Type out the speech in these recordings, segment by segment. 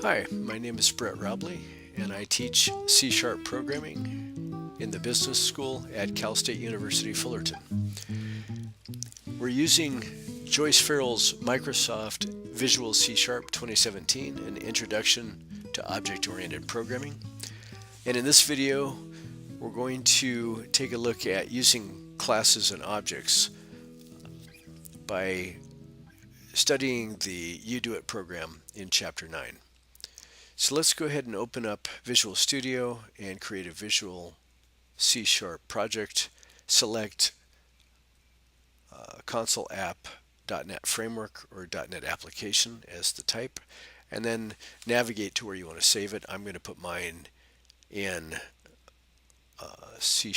Hi, my name is Brett Robley, and I teach C# programming in the business school at Cal State University Fullerton. We're using Joyce Farrell's Microsoft Visual C# 2017, an introduction to object-oriented programming. And in this video, we're going to take a look at using classes and objects by studying the UDoIT program in Chapter 9. So let's go ahead and open up Visual Studio and create a Visual C# project. Select console app .NET Framework or .NET Application as the type, and then navigate to where you want to save it. I'm going to put mine in C#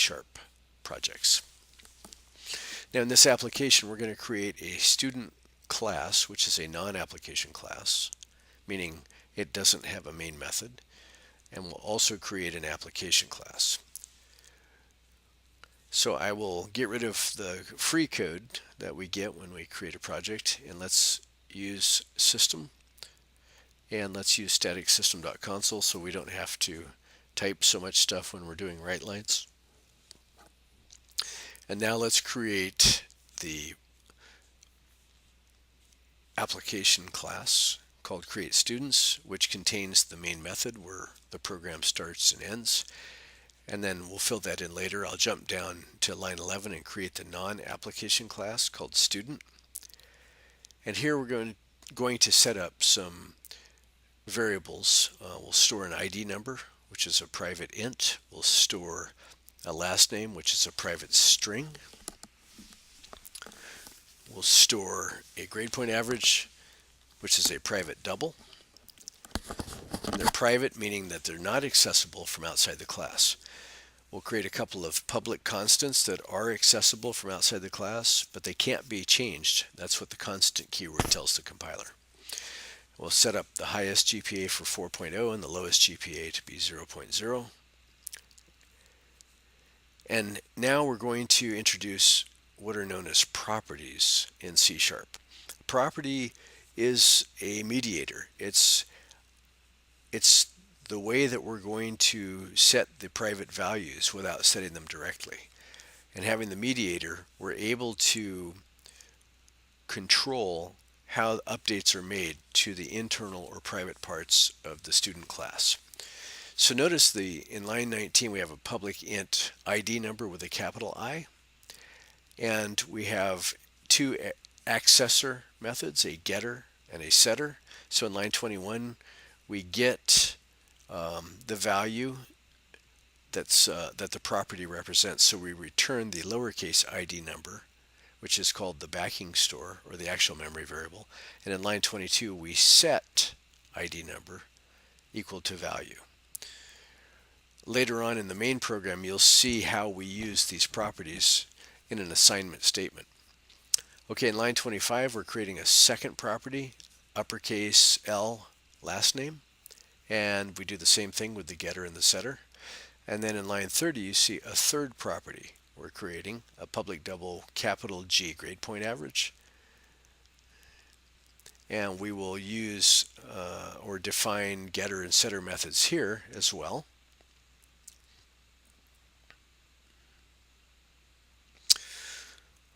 projects. Now in this application, we're going to create a student class, which is a non-application class, meaning it doesn't have a main method, and we'll also create an application class. So I will get rid of the free code that we get when we create a project, and let's use system, and let's use static system.console so we don't have to type so much stuff when we're doing write lines. And now let's create the application class called CreateStudents, which contains the main method where the program starts and ends. And then we'll fill that in later. I'll jump down to line 11 and create the non-application class called student. And here we're going to set up some variables. We'll store an ID number, which is a private int. We'll store a last name, which is a private string. We'll store a grade point average, which is a private double. And they're private, meaning that they're not accessible from outside the class. We'll create a couple of public constants that are accessible from outside the class, but they can't be changed. That's what the constant keyword tells the compiler. We'll set up the highest GPA for 4.0 and the lowest GPA to be 0.0. And now we're going to introduce what are known as properties in C#. Property is a mediator. It's the way that we're going to set the private values without setting them directly. And having the mediator, we're able to control how updates are made to the internal or private parts of the student class. So notice in line 19 we have a public int ID number with a capital I, and we have two accessor methods, a getter and a setter. So in line 21 we get the value that the property represents. So we return the lowercase ID number, which is called the backing store or the actual memory variable. And in line 22 we set ID number equal to value. Later on in the main program, you'll see how we use these properties in an assignment statement. Okay, in line 25, we're creating a second property, uppercase L last name, and we do the same thing with the getter and the setter. And then in line 30, you see a third property. We're creating a public double capital G grade point average, and we will use or define getter and setter methods here as well.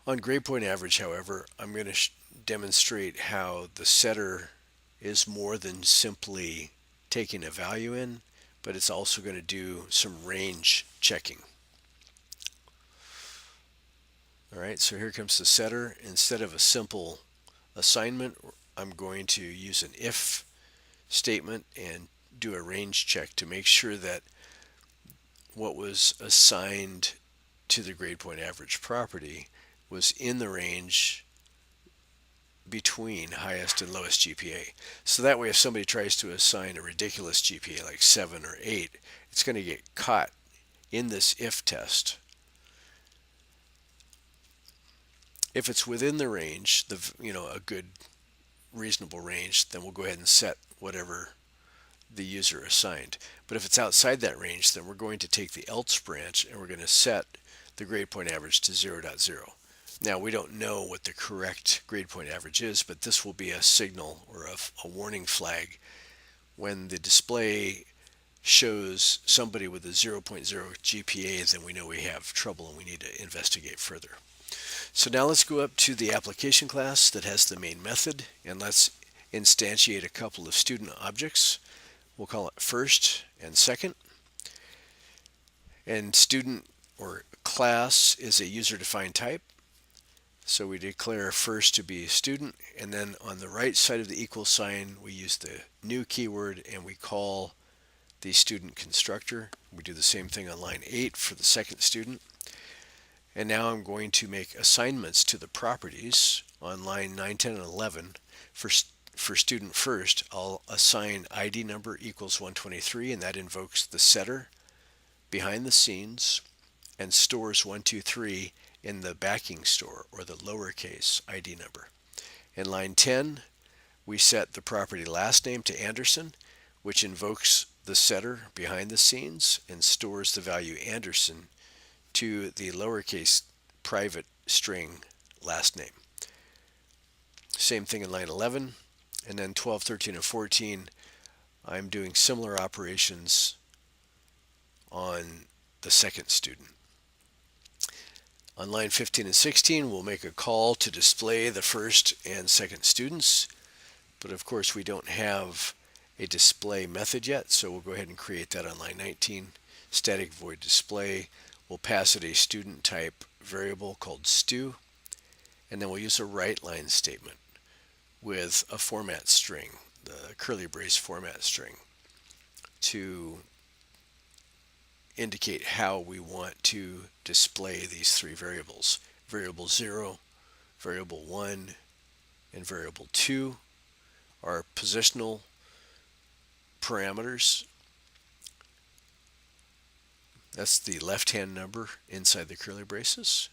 On grade point average, however, I'm going to demonstrate how the setter is more than simply taking a value in, but it's also going to do some range checking. Alright, so here comes the setter. Instead of a simple assignment, I'm going to use an if statement and do a range check to make sure that what was assigned to the grade point average property was in the range between highest and lowest GPA. So that way if somebody tries to assign a ridiculous GPA like 7 or 8, it's going to get caught in this if test. If it's within the range, a good reasonable range, then we'll go ahead and set whatever the user assigned. But if it's outside that range, then we're going to take the else branch and we're going to set the grade point average to 0.0. Now, we don't know what the correct grade point average is, but this will be a signal or a warning flag when the display shows somebody with a 0.0 GPA. Then we know we have trouble and we need to investigate further. So now let's go up to the application class that has the main method, and let's instantiate a couple of student objects. We'll call it first and second. And student or class is a user-defined type. So we declare first to be student, and then on the right side of the equal sign, we use the new keyword and we call the student constructor. We do the same thing on line 8 for the second student. And now I'm going to make assignments to the properties on line 9, 10, and 11. For student first, I'll assign ID number equals 123, and that invokes the setter behind the scenes and stores 123 in the backing store, or the lowercase ID number. In line 10, we set the property last name to Anderson, which invokes the setter behind the scenes and stores the value Anderson to the lowercase private string last name. Same thing in line 11, and then 12, 13, and 14, I'm doing similar operations on the second student. On line 15 and 16, we'll make a call to display the first and second students, but of course we don't have a display method yet, so we'll go ahead and create that on line 19. Static void display. We'll pass it a student type variable called stu, and then we'll use a write line statement with a format string, the curly brace format string, to indicate how we want to display these three variables. Variable 0, variable 1, and variable 2 are positional parameters. That's the left-hand number inside the curly braces.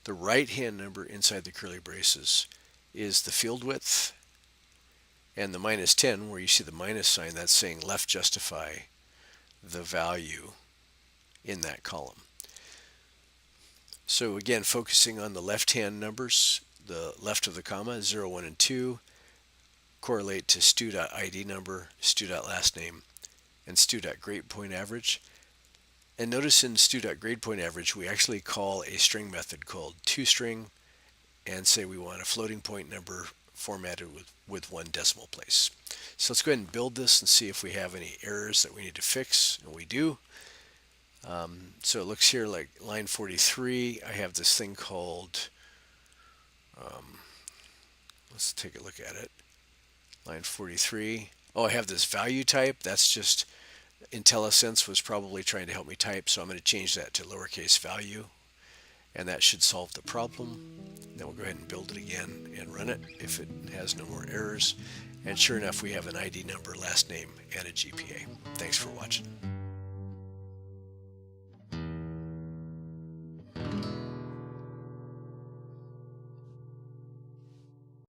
The right-hand number inside the curly braces is the field width, and the -10, where you see the minus sign, that's saying left justify the value in that column. So again, focusing on the left-hand numbers, the left of the comma, 0, 1, and 2, correlate to stu.id number, stu.last name, and stu.gradePointAverage. And notice in stu.gradePointAverage, we actually call a string method called toString and say we want a floating point number formatted with 1 decimal place. So let's go ahead and build this and see if we have any errors that we need to fix, and we do. So it looks here like line 43, I have this thing called, let's take a look at it. Line 43, oh, I have this value type. That's just IntelliSense was probably trying to help me type, so I'm going to change that to lowercase value, and that should solve the problem. Then we'll go ahead and build it again and run it if it has no more errors. And sure enough, we have an ID number, last name, and a GPA. Thanks for watching.